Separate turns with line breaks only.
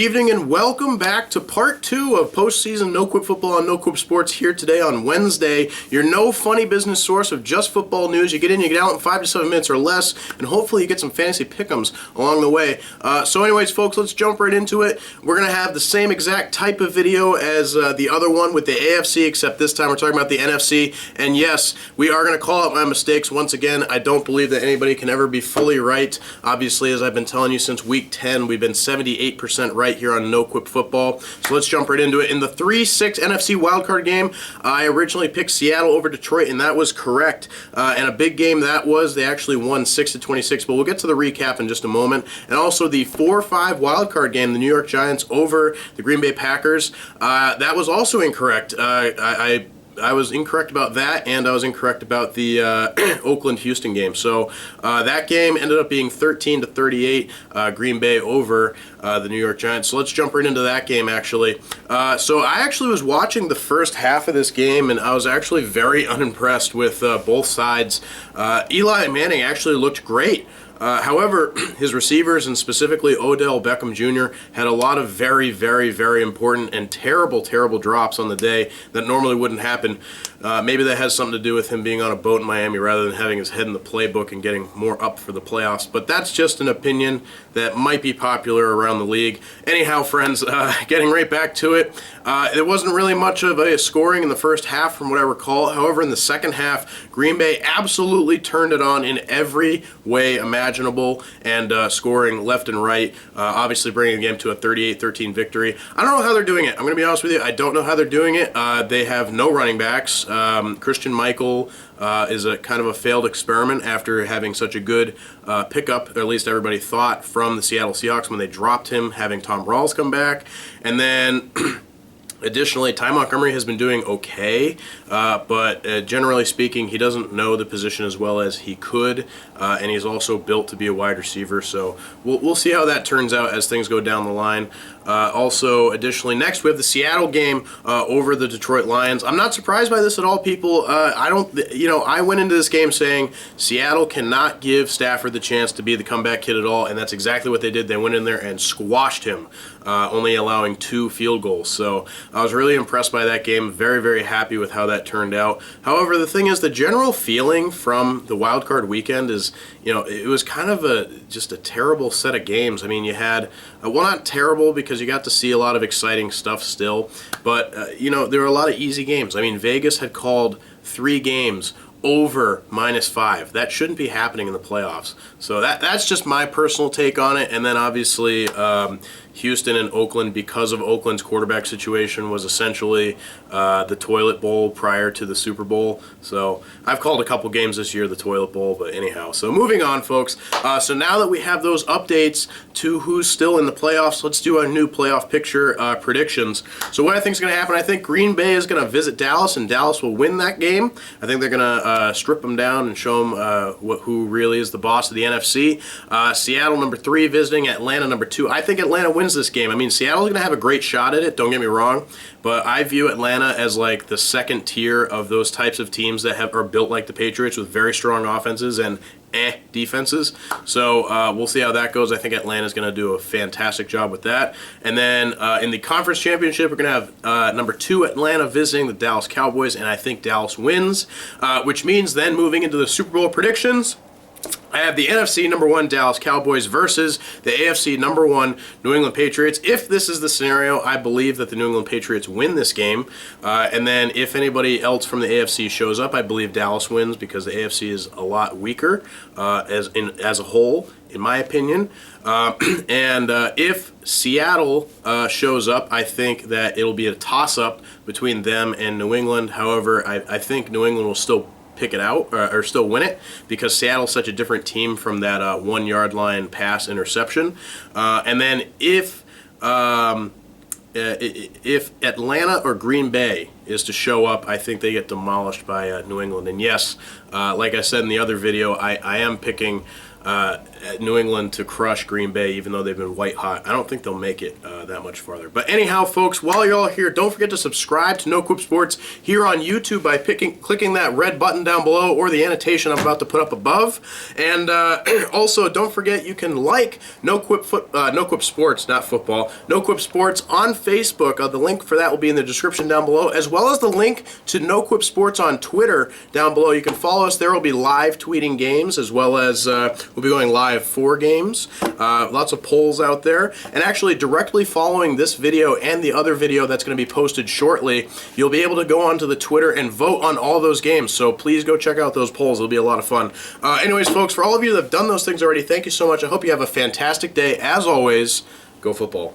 Evening and welcome back to part 2 of postseason No Quip Football on No Quip Sports here today on Wednesday. Your no funny business source of just football news. You get in, you get out in 5 to 7 minutes or less, and hopefully you get some fantasy pick'ems along the way. So anyways, folks, let's jump right into it. We're going to have the same exact type of video as the other one with the AFC, except this time we're talking about the NFC. And yes, we are going to call out my mistakes once again. I don't believe that anybody can ever be fully right. Obviously, as I've been telling you since week 10, we've been 78% right here on No Quip Football. So let's jump right into it. In the 3-6 NFC wildcard game, I originally picked Seattle over Detroit, and that was correct. And a big game that was. They actually won 6-26, but we'll get to the recap in just a moment. And also the 4-5 wildcard game, the New York Giants over the Green Bay Packers, that was also incorrect. I was incorrect about that, and I was incorrect about the Oakland-Houston game. So that game ended up being 13-38, Green Bay over the New York Giants. So let's jump right into that game, actually. So I actually was watching the first half of this game, and I was actually very unimpressed with both sides. Eli Manning actually looked great. However, his receivers, and specifically Odell Beckham Jr., had a lot of very, very, very important and terrible, terrible drops on the day that normally wouldn't happen. Maybe that has something to do with him being on a boat in Miami rather than having his head in the playbook and getting more up for the playoffs. But that's just an opinion that might be popular around the league. Anyhow, friends, getting right back to it, there wasn't really much of a scoring in the first half from what I recall. However, in the second half, Green Bay absolutely turned it on in every way imaginable and scoring left and right, obviously bringing the game to a 38-13 victory. I don't know how they're doing it. I'm going to be honest with you. I don't know how they're doing it. They have no running backs. Christian Michael is a kind of a failed experiment after having such a good pickup, or at least everybody thought, from the Seattle Seahawks when they dropped him, having Tom Rawls come back. And then additionally, Ty Montgomery has been doing okay, but generally speaking, he doesn't know the position as well as he could, and he's also built to be a wide receiver, so we'll see how that turns out as things go down the line. Also, additionally, next we have the Seattle game over the Detroit Lions. I'm not surprised by this at all, people. I went into this game saying Seattle cannot give Stafford the chance to be the comeback kid at all, and that's exactly what they did. They went in there and squashed him, only allowing 2 field goals. So I was really impressed by that game. Very, very happy with how that turned out. However, the thing is, the general feeling from the wild card weekend is, it was kind of just a terrible set of games. I mean, you had, well, not terrible because you got to see a lot of exciting stuff still, but, there were a lot of easy games. I mean, Vegas had called 3 games over -5. That shouldn't be happening in the playoffs. So that's just my personal take on it. And then obviously Houston and Oakland, because of Oakland's quarterback situation, was essentially the toilet bowl prior to the Super Bowl. So I've called a couple games this year the toilet bowl, but anyhow. So moving on, folks. So now that we have those updates to who's still in the playoffs, let's do our new playoff picture predictions. So what I think is going to happen, I think Green Bay is going to visit Dallas, and Dallas will win that game. I think they're going to strip them down and show them who really is the boss of the NFC. Seattle, number 3, visiting Atlanta, number 2. I think Atlanta wins this game. I mean, Seattle's going to have a great shot at it, don't get me wrong, but I view Atlanta as like the second tier of those types of teams that are built like the Patriots with very strong offenses and defenses. So we'll see how that goes. I think Atlanta's going to do a fantastic job with that. And then in the conference championship, we're going to have number 2 Atlanta visiting the Dallas Cowboys, and I think Dallas wins, which means then moving into the Super Bowl predictions, I have the NFC number 1 Dallas Cowboys versus the AFC number 1 New England Patriots. If this is the scenario, I believe that the New England Patriots win this game. And then if anybody else from the AFC shows up, I believe Dallas wins because the AFC is a lot weaker as a whole, in my opinion. And if Seattle shows up, I think that it'll be a toss-up between them and New England. However, I think New England will still pick it out or still win it because Seattle's such a different team from that 1-yard line pass interception. And then if Atlanta or Green Bay is to show up, I think they get demolished by New England. And yes, like I said in the other video, I am picking New England to crush Green Bay, even though they've been white hot. I don't think they'll make it that much farther. But anyhow, folks, while you're all here, don't forget to subscribe to No Quip Sports here on YouTube by clicking that red button down below or the annotation I'm about to put up above. And also, don't forget you can like No Quip Sports, not football, No Quip Sports on Facebook. The link for that will be in the description down below, as well as the link to No Quip Sports on Twitter down below. You can follow us there. We'll be live tweeting games, as well as we'll be going live for games. Lots of polls out there. And actually, directly following this video and the other video that's going to be posted shortly, you'll be able to go onto the Twitter and vote on all those games. So please go check out those polls. It'll be a lot of fun. Anyways, folks, for all of you that have done those things already, thank you so much. I hope you have a fantastic day. As always, go football.